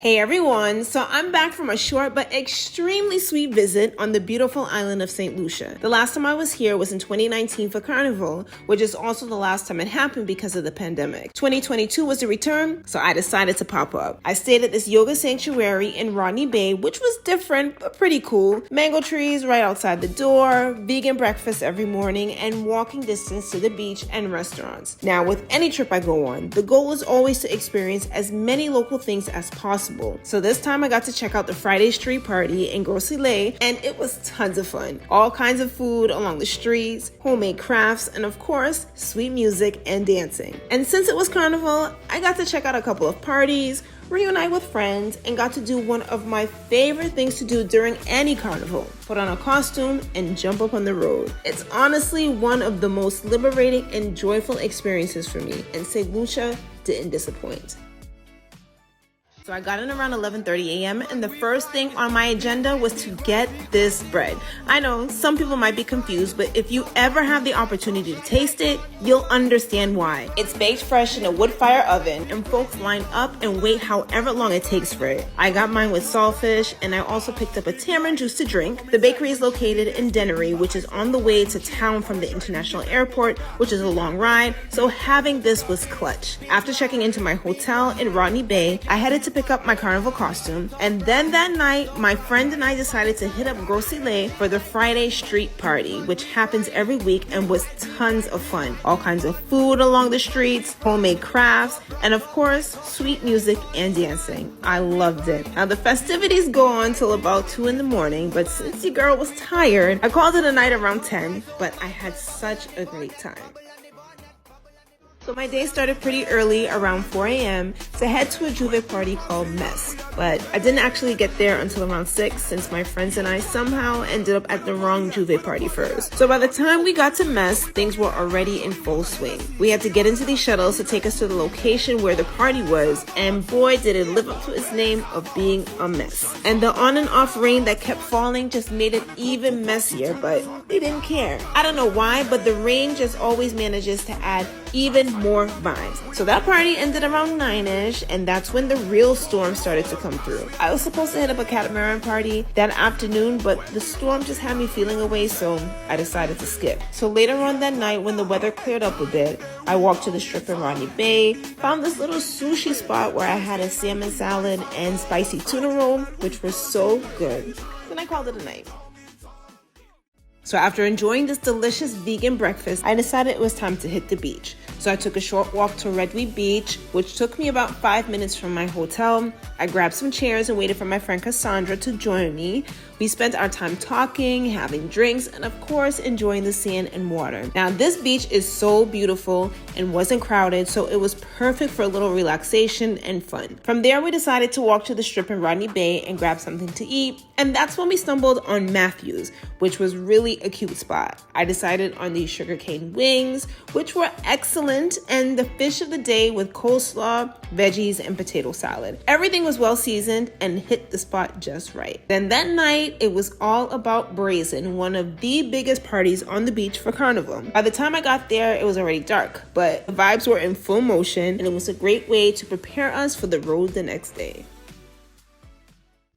Hey everyone, so I'm back from a short but extremely sweet visit on the beautiful island of St. Lucia. The last time I was here was in 2019 for Carnival, which is also the last time it happened because of the pandemic. 2022 was the return, so I decided to pop up. I stayed at this yoga sanctuary in Rodney Bay, which was different but pretty cool. Mango trees right outside the door, vegan breakfast every morning, and walking distance to the beach and restaurants. Now, with any trip I go on, the goal is always to experience as many local things as possible. So this time I got to check out the Friday Street Party in Gros Islet, and it was tons of fun. All kinds of food along the streets, homemade crafts, and of course, sweet music and dancing. And since it was Carnival, I got to check out a couple of parties, reunite with friends, and got to do one of my favorite things to do during any carnival: put on a costume and jump up on the road. It's honestly one of the most liberating and joyful experiences for me, and St. Lucia didn't disappoint. So I got in around 11:30 a.m. and the first thing on my agenda was to get this bread. I know some people might be confused, but if you ever have the opportunity to taste it, you'll understand why. It's baked fresh in a wood fire oven, and folks line up and wait however long it takes for it. I got mine with saltfish, and I also picked up a tamarind juice to drink. The bakery is located in Dennery, which is on the way to town from the international airport, which is a long ride, so having this was clutch. After checking into my hotel in Rodney Bay, I headed to pick up my carnival costume, and then that night my friend and I decided to hit up Gros Islet for the Friday Street Party, which happens every week and was tons of fun. All kinds of food along the streets, homemade crafts, and of course sweet music and dancing. I loved it. Now the festivities go on till about 2 in the morning, but since your girl was tired, I called it a night around 10, but I had such a great time. So my day started pretty early, around 4 a.m., to head to a Juve party called Mess. But I didn't actually get there until around 6, since my friends and I somehow ended up at the wrong Juve party first. So by the time we got to Mess, things were already in full swing. We had to get into these shuttles to take us to the location where the party was, and boy did it live up to its name of being a mess. And the on and off rain that kept falling just made it even messier, but they didn't care. I don't know why, but the rain just always manages to add even more vibes. So that party ended around 9ish, and that's when the real storm started to come through. I was supposed to hit up a catamaran party that afternoon, but the storm just had me feeling away, so I decided to skip. So later on that night, when the weather cleared up a bit, I walked to the strip in Rodney Bay, found this little sushi spot where I had a salmon salad and spicy tuna roll, which were so good. Then I called it a night. So after enjoying this delicious vegan breakfast, I decided it was time to hit the beach. So I took a short walk to Redweed Beach, which took me about 5 minutes from my hotel. I grabbed some chairs and waited for my friend Cassandra to join me. We spent our time talking, having drinks, and of course, enjoying the sand and water. Now, this beach is so beautiful and wasn't crowded, so it was perfect for a little relaxation and fun. From there, we decided to walk to the strip in Rodney Bay and grab something to eat. And that's when we stumbled on Matthew's, which was really a cute spot. I decided on these sugarcane wings, which were excellent, and the fish of the day with coleslaw, veggies, and potato salad. Everything was well seasoned and hit the spot just right. Then that night, it was all about Brazen, one of the biggest parties on the beach for Carnival. By the time I got there, it was already dark, but the vibes were in full motion, and it was a great way to prepare us for the road the next day.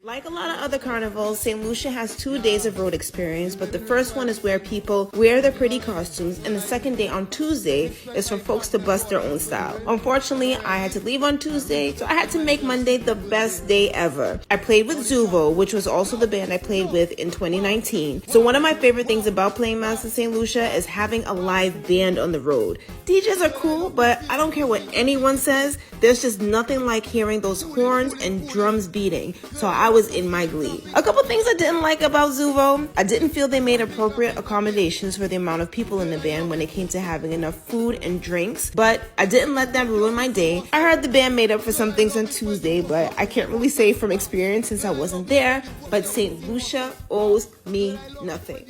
Like a lot of other carnivals, St. Lucia has 2 days of road experience, but the first one is where people wear their pretty costumes, and the second day on Tuesday is for folks to bust their own style. Unfortunately, I had to leave on Tuesday, so I had to make Monday the best day ever. I played with Zuvo, which was also the band I played with in 2019. So one of my favorite things about playing Mass in St. Lucia is having a live band on the road. DJs are cool, but I don't care what anyone says, there's just nothing like hearing those horns and drums beating. So I was in my glee. A couple things I didn't like about Zuvo: I didn't feel they made appropriate accommodations for the amount of people in the band when it came to having enough food and drinks, but I didn't let that ruin my day. I heard the band made up for some things on Tuesday, but I can't really say from experience since I wasn't there, but St. Lucia owes me nothing.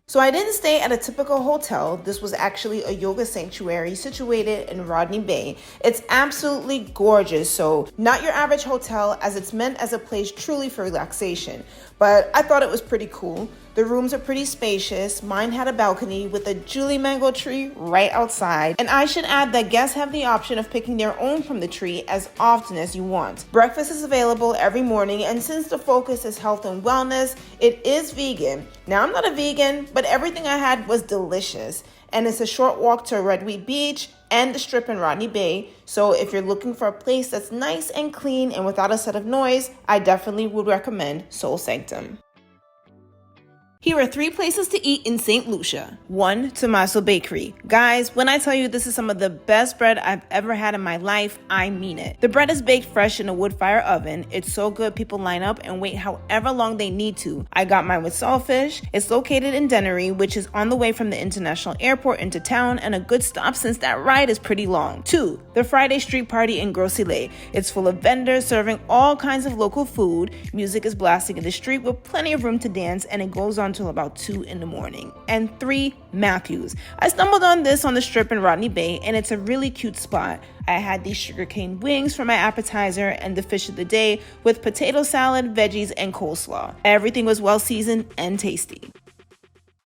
So I didn't stay at a typical hotel. This was actually a yoga sanctuary situated in Rodney Bay. It's absolutely gorgeous, so not your average hotel, as it's meant as a place truly for relaxation. But I thought it was pretty cool. The rooms are pretty spacious. Mine had a balcony with a Julie mango tree right outside. And I should add that guests have the option of picking their own from the tree as often as you want. Breakfast is available every morning, and since the focus is health and wellness, it is vegan. Now, I'm not a vegan, but everything I had was delicious. And it's a short walk to Redweed Beach and the Strip in Rodney Bay. So if you're looking for a place that's nice and clean and without a set of noise, I definitely would recommend Soul Sanctum. Here are 3 places to eat in St. Lucia. 1, Tommaso Bakery. Guys, when I tell you this is some of the best bread I've ever had in my life, I mean it. The bread is baked fresh in a wood fire oven. It's so good people line up and wait however long they need to. I got mine with saltfish. It's located in Dennery, which is on the way from the international airport into town, and a good stop since that ride is pretty long. 2, the Friday Street Party in Gros Islet. It's full of vendors serving all kinds of local food. Music is blasting in the street with plenty of room to dance, and it goes on till about 2 in the morning. And 3, Matthews. I stumbled on this on the Strip in Rodney Bay, and it's a really cute spot. I had these sugarcane wings for my appetizer and the fish of the day with potato salad, veggies, and coleslaw. Everything was well seasoned and tasty.